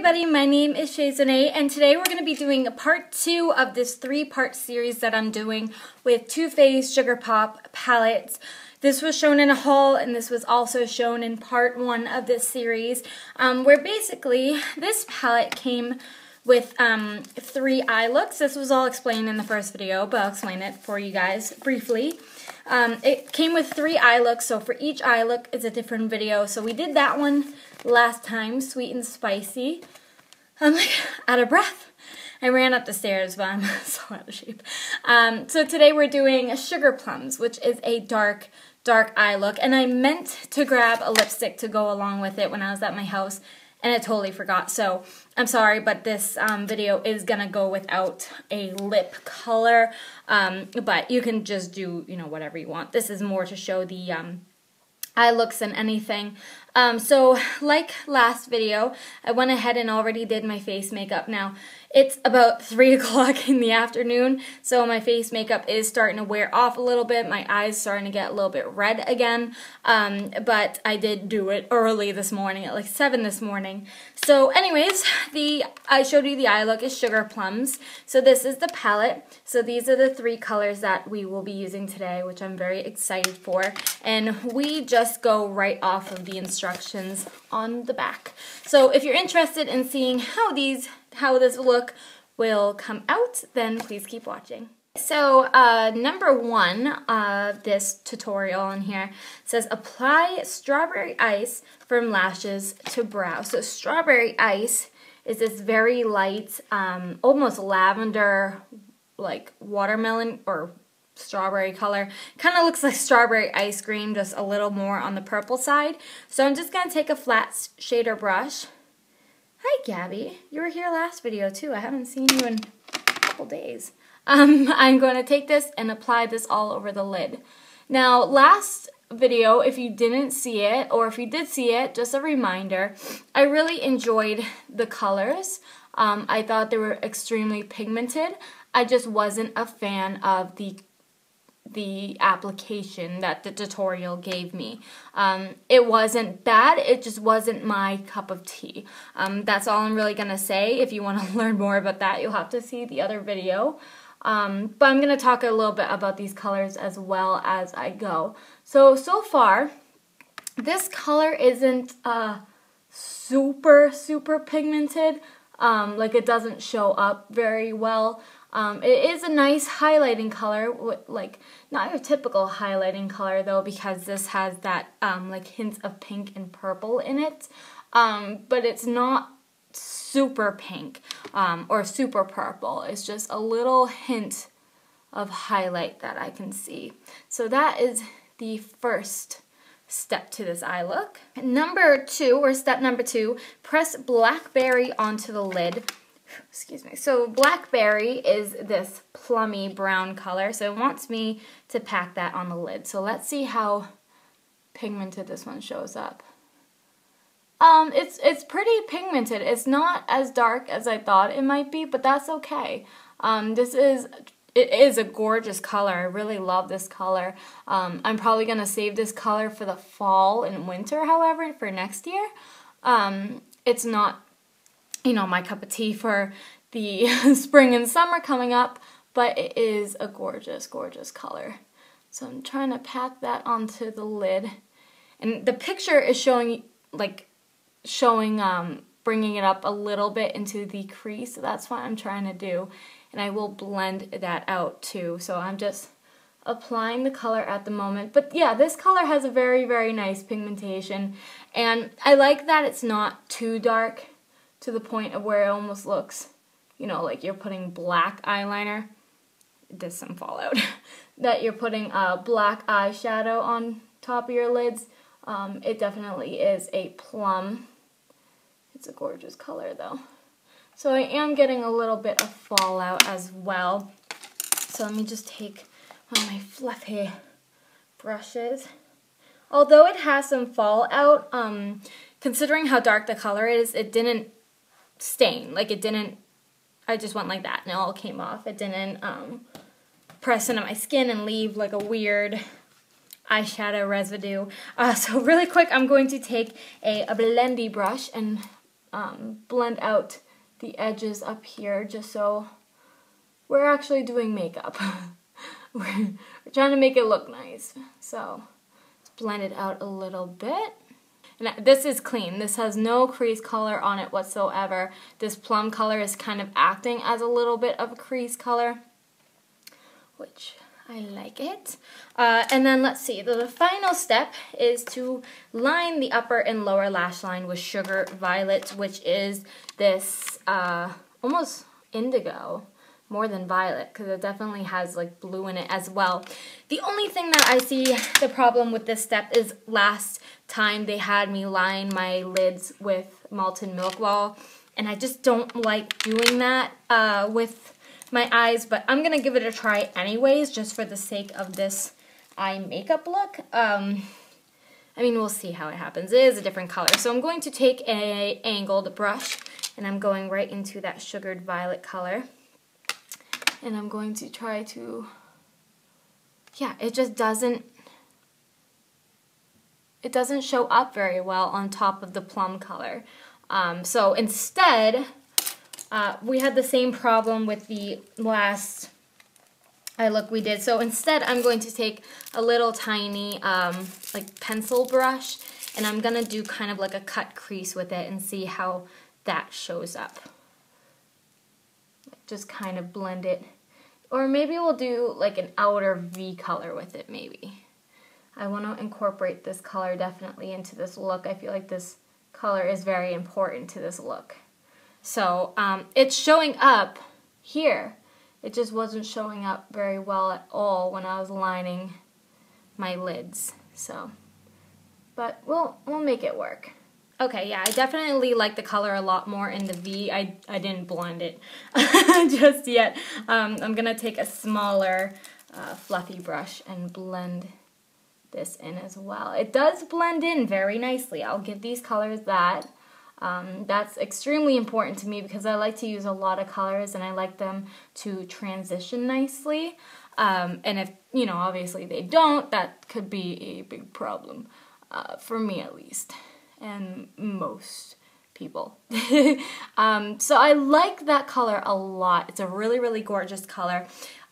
everybody, my name is Shazanae, and today we're going to be doing part 2 of this 3-part series that I'm doing with Too Faced Sugar Pop palettes. This was shown in a haul, and this was also shown in part 1 of this series, where basically this palette came with 3 eye looks. This was all explained in the first video, but I'll explain it for you guys briefly. It came with 3 eye looks, so for each eye look is a different video. So we did that one last time, sweet and spicy. I'm like out of breath. I ran up the stairs, but I'm so out of shape. So today we're doing Sugar Plums, which is a dark eye look. And I meant to grab a lipstick to go along with it when I was at my house, and I totally forgot. So I'm sorry, but this video is gonna go without a lip color. But you can just do, you know, whatever you want. This is more to show the eye looks than anything. So like last video, I went ahead and already did my face makeup. Now, it's about 3 o'clock in the afternoon, so my face makeup is starting to wear off a little bit. My eyes starting to get a little bit red again, but I did do it early this morning, at like 7 this morning. So anyways, I showed you the eye look is Sugar Plums. So this is the palette. So these are the 3 colors that we will be using today, which I'm very excited for. And we just go right off of the instructions on the back. So if you're interested in seeing how this look will come out, then please keep watching. So number 1, this tutorial on here says apply strawberry ice from lashes to brow. So strawberry ice is this very light, almost lavender, like watermelon or strawberry color. Kind of looks like strawberry ice cream, just a little more on the purple side. So I'm just going to take a flat shader brush. Hi Gabby, you were here last video too. I haven't seen you in a couple days. I'm going to take this and apply this all over the lid. Now last video, if you didn't see it, or if you did see it, just a reminder, I really enjoyed the colors. I thought they were extremely pigmented. I just wasn't a fan of the application that the tutorial gave me. It wasn't bad, it just wasn't my cup of tea. That's all I'm really gonna say. If you want to learn more about that, you'll have to see the other video. But I'm gonna talk a little bit about these colors as well as I go. So far, this color isn't super pigmented. Like it doesn't show up very well. It is a nice highlighting color, like not your typical highlighting color though, because this has that like hints of pink and purple in it, but it's not super pink or super purple. It's just a little hint of highlight that I can see. So that is the first step to this eye look. Number 2, or step number 2, press Blackberry onto the lid. Excuse me. So Blackberry is this plummy brown color, so it wants me to pack that on the lid. So let's see how pigmented this one shows up. It's pretty pigmented. It's not as dark as I thought it might be, but that's okay. It is a gorgeous color. I really love this color. I'm probably gonna save this color for the fall and winter, however, for next year. It's not, you know, my cup of tea for the spring and summer coming up, but it is a gorgeous color. So I'm trying to pack that onto the lid. And the picture is showing, bringing it up a little bit into the crease, so that's what I'm trying to do. And I will blend that out too. So I'm just applying the color at the moment. But yeah, this color has a very nice pigmentation. And I like that it's not too dark to the point of where it almost looks, you know, like you're putting black eyeliner. There's some fallout. That you're putting black eyeshadow on top of your lids. It definitely is a plum. It's a gorgeous color though. So I am getting a little bit of fallout as well. So let me just take one of my fluffy brushes. Although it has some fallout, considering how dark the color is, it didn't stain. Like it didn't, I just went like that and it all came off. It didn't press into my skin and leave like a weird eyeshadow residue. So really quick, I'm going to take a blendy brush and blend out the edges up here just so we're actually doing makeup. We're trying to make it look nice. So let's blend it out a little bit. And this is clean. This has no crease color on it whatsoever. This plum color is kind of acting as a little bit of a crease color, which I like it. And then let's see, the final step is to line the upper and lower lash line with Sugar Violet, which is this almost indigo, more than violet, because it definitely has like blue in it as well. The only thing that I see the problem with this step is last time they had me line my lids with Molten Milk Ball, and I just don't like doing that with my eyes, but I'm gonna give it a try anyways, just for the sake of this eye makeup look. I mean, we'll see how it happens. It is a different color. So I'm going to take an angled brush, and I'm going right into that sugared violet color. And I'm going to try to, yeah, it just doesn't show up very well on top of the plum color. So instead, we had the same problem with the last eye look we did. So instead, I'm going to take a little tiny like pencil brush, and I'm gonna do kind of like a cut crease with it and see how that shows up. Just kind of blend it. Or maybe we'll do like an outer V color with it, maybe. I want to incorporate this color definitely into this look. I feel like this color is very important to this look. So it's showing up here. It just wasn't showing up very well at all when I was lining my lids. So, but we'll make it work. Okay, yeah, I definitely like the color a lot more in the V. I didn't blend it just yet. I'm gonna take a smaller fluffy brush and blend this in as well. It does blend in very nicely. I'll give these colors that. That's extremely important to me because I like to use a lot of colors and I like them to transition nicely. And if, you know, obviously they don't, that could be a big problem, for me at least, and most people. So I like that color a lot. It's a really, really gorgeous color.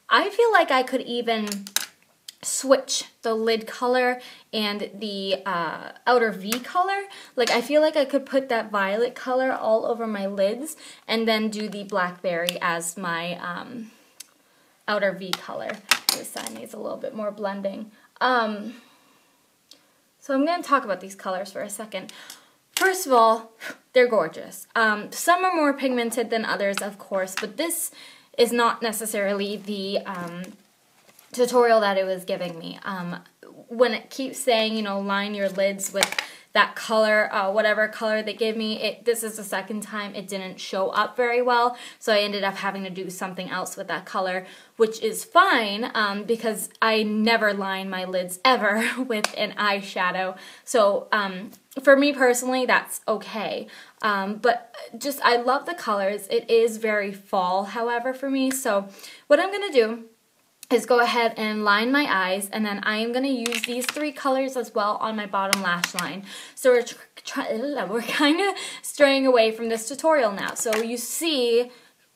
I feel like I could even switch the lid color and the outer V color. Like, I feel like I could put that violet color all over my lids and then do the blackberry as my outer V color. This side needs a little bit more blending. So I'm going to talk about these colors for a second. First of all, they're gorgeous. Some are more pigmented than others, of course, but this is not necessarily the tutorial that it was giving me. When it keeps saying, you know, line your lids with that color, whatever color they give me, this is the second time it didn't show up very well, so I ended up having to do something else with that color, which is fine, because I never line my lids ever with an eyeshadow, so for me personally, that's okay. But just, I love the colors. It is very fall, however, for me, so what I'm going to do is go ahead and line my eyes, and then I am going to use these three colors as well on my bottom lash line. So we're kind of straying away from this tutorial now. So you see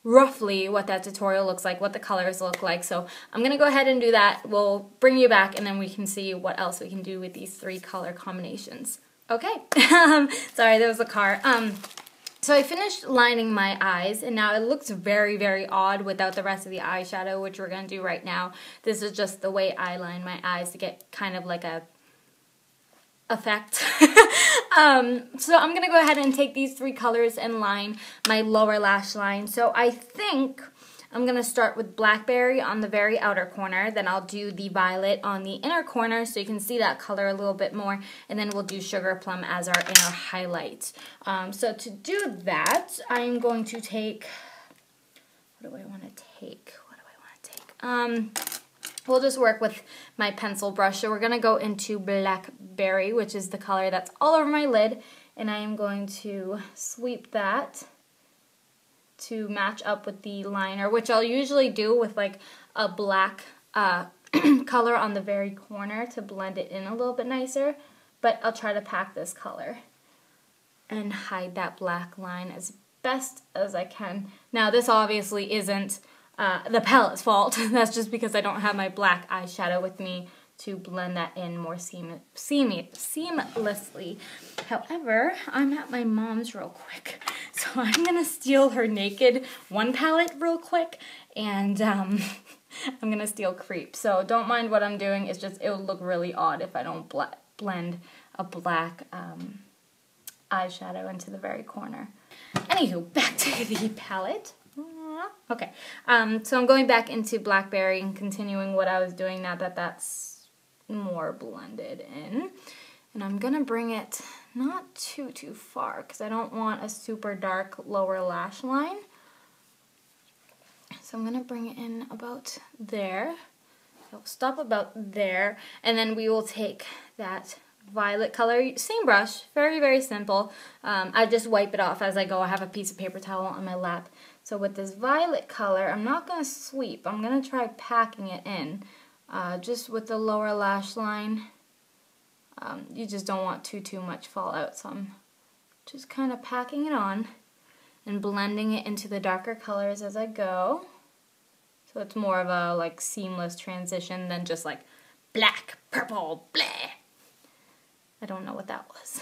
roughly what that tutorial looks like, what the colors look like. So I'm going to go ahead and do that. We'll bring you back, and then we can see what else we can do with these three color combinations. Okay. Sorry, there was a car. So I finished lining my eyes, and now it looks very, very odd without the rest of the eyeshadow, which we're going to do right now. This is just the way I line my eyes to get kind of like a effect. So I'm going to go ahead and take these three colors and line my lower lash line. So I think I'm going to start with Blackberry on the very outer corner, then I'll do the Violet on the inner corner so you can see that color a little bit more, and then we'll do Sugar Plum as our inner highlight. So to do that, I'm going to take, what do I want to take? We'll just work with my pencil brush. So we're going to go into Blackberry, which is the color that's all over my lid, and I am going to sweep that to match up with the liner, which I'll usually do with like a black color on the very corner to blend it in a little bit nicer, but I'll try to pack this color and hide that black line as best as I can. Now this obviously isn't the palette's fault. That's just because I don't have my black eyeshadow with me to blend that in more seamlessly. However, I'm at my mom's real quick, so I'm gonna steal her Naked One palette real quick, and I'm gonna steal Creep. So don't mind what I'm doing. It's just it would look really odd if I don't blend a black eyeshadow into the very corner. Anywho, back to the palette. Okay, so I'm going back into Blackberry and continuing what I was doing now that that's more blended in. And I'm gonna bring it not too far because I don't want a super dark lower lash line. So I'm gonna bring it in about there. I'll stop about there, and then we will take that violet color, same brush, very simple. I just wipe it off as I go. I have a piece of paper towel on my lap. So with this violet color, I'm not going to sweep. I'm going to try packing it in. Just with the lower lash line, you just don't want too much fallout. So I'm just kind of packing it on and blending it into the darker colors as I go. So it's more of a like seamless transition than just like black, purple, bleh. I don't know what that was.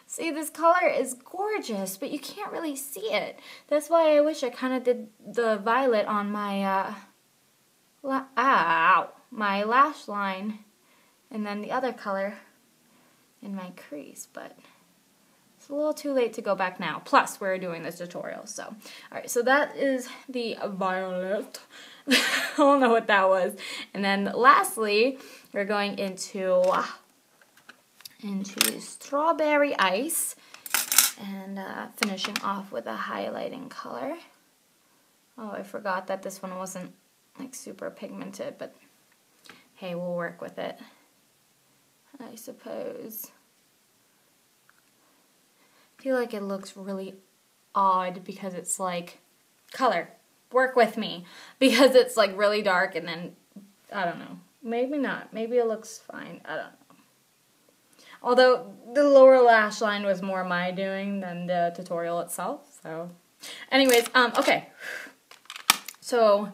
See, this color is gorgeous, but you can't really see it. That's why I wish I kind of did the violet on my my lash line, and then the other color in my crease, but it's a little too late to go back now. Plus, we're doing this tutorial, so. Alright, so that is the violet. I don't know what that was. And then lastly, we're going into Strawberry Ice and finishing off with a highlighting color. Oh, I forgot that this one wasn't like super pigmented, but hey, we'll work with it, I suppose. I feel like it looks really odd because it's like, color, work with me, because it's like really dark and then, I don't know, maybe not, maybe it looks fine, I don't know. Although the lower lash line was more my doing than the tutorial itself, so. Anyways, okay. So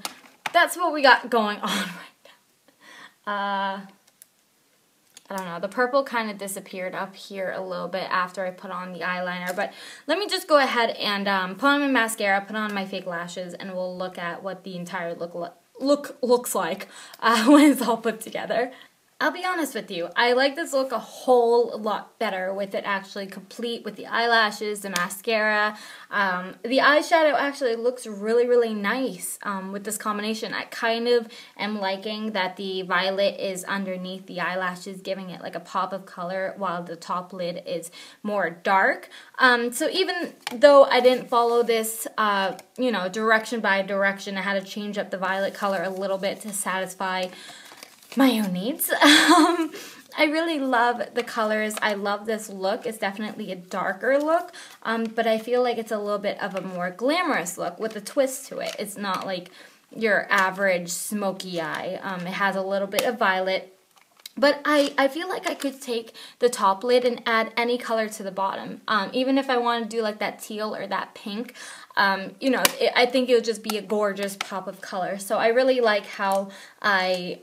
that's what we got going on right now. I don't know, the purple kind of disappeared up here a little bit after I put on the eyeliner, but let me just go ahead and put on my mascara, put on my fake lashes, and we'll look at what the entire look looks like when it's all put together. I'll be honest with you, I like this look a whole lot better with it actually complete with the eyelashes, the mascara. The eyeshadow actually looks really nice with this combination. I kind of am liking that the violet is underneath the eyelashes, giving it like a pop of color while the top lid is more dark. So even though I didn't follow this, you know, direction by direction, I had to change up the violet color a little bit to satisfy my own needs. I really love the colors. I love this look. It's definitely a darker look, but I feel like it's a little bit of a more glamorous look with a twist to it. It's not like your average smoky eye. It has a little bit of violet, but I feel like I could take the top lid and add any color to the bottom. Even if I want to do like that teal or that pink, you know, I think it would just be a gorgeous pop of color. So I really like how I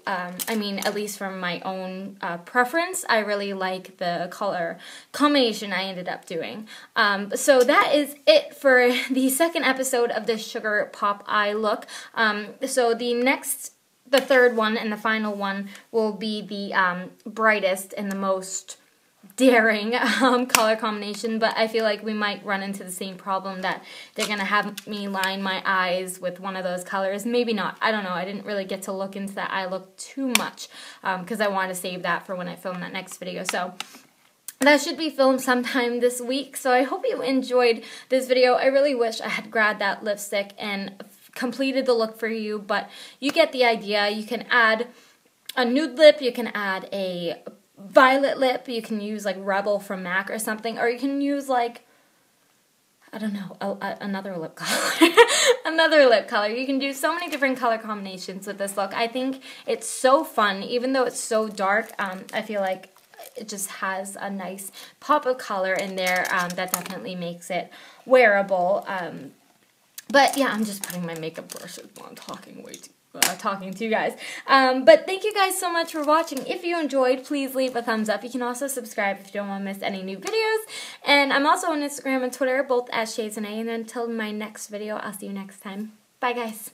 mean, at least from my own preference, I really like the color combination I ended up doing. So that is it for the second episode of this Sugar Pop Eye look. So the third one and the final one will be the brightest and the most daring color combination, but I feel like we might run into the same problem that they're going to have me line my eyes with one of those colors. Maybe not. I don't know. I didn't really get to look into that eye look too much because I wanted to save that for when I film that next video. So that should be filmed sometime this week. So I hope you enjoyed this video. I really wish I had grabbed that lipstick and completed the look for you, but you get the idea. You can add a nude lip, you can add a violet lip, you can use like Rebel from MAC or something, or you can use like, I don't know, another lip color. Another lip color. You can do so many different color combinations with this look. I think it's so fun, even though it's so dark. I feel like it just has a nice pop of color in there that definitely makes it wearable. But yeah, I'm just putting my makeup brushes while I'm talking talking to you guys. But thank you guys so much for watching. If you enjoyed, please leave a thumbs up. You can also subscribe if you don't want to miss any new videos. And I'm also on Instagram and Twitter, both as Shades and A. And until my next video, I'll see you next time. Bye, guys.